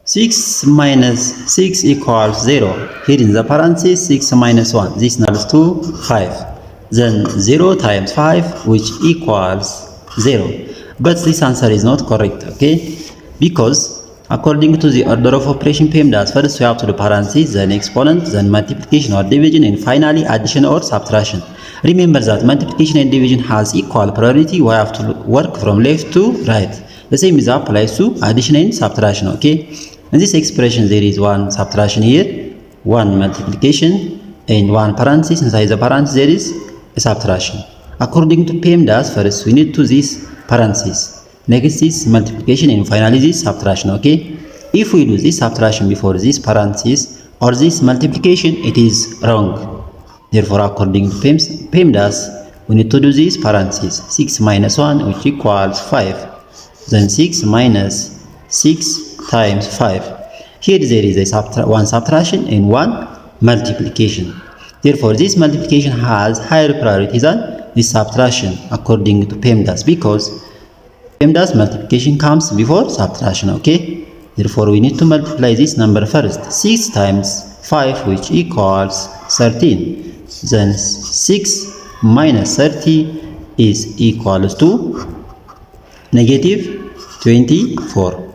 6 minus 6 equals 0. Here in the parentheses 6 minus 1. This equals to 5. Then 0 times 5 which equals 0. But this answer is not correct, okay? Because according to the order of operation PEMDAS, first we have to do parentheses, then exponent, then multiplication or division, and finally addition or subtraction. Remember that multiplication and division has equal priority. We have to work from left to right. The same is applies to addition and subtraction, okay? In this expression there is one subtraction here, one multiplication, and one parenthesis. Inside the parenthesis there is a subtraction. According to PEMDAS, first we need to this parenthesis, next is multiplication, and finally this subtraction, okay? If we do this subtraction before this parenthesis or this multiplication, it is wrong. Therefore, according to PEMDAS, we need to do this parenthesis, 6 minus 1 which equals 5. Then 6 minus 6 times 5. Here there is a one subtraction and one multiplication. Therefore, this multiplication has higher priority than this subtraction according to PEMDAS, because PEMDAS multiplication comes before subtraction, okay? Therefore, we need to multiply this number first. 6 times 5 which equals 13. Then 6 minus 30 is equals to negative 24.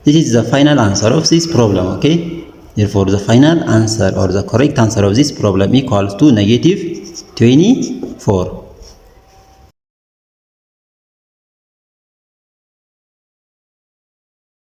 This is the final answer of this problem, okay? Therefore, the final answer or the correct answer of this problem equals to negative 24.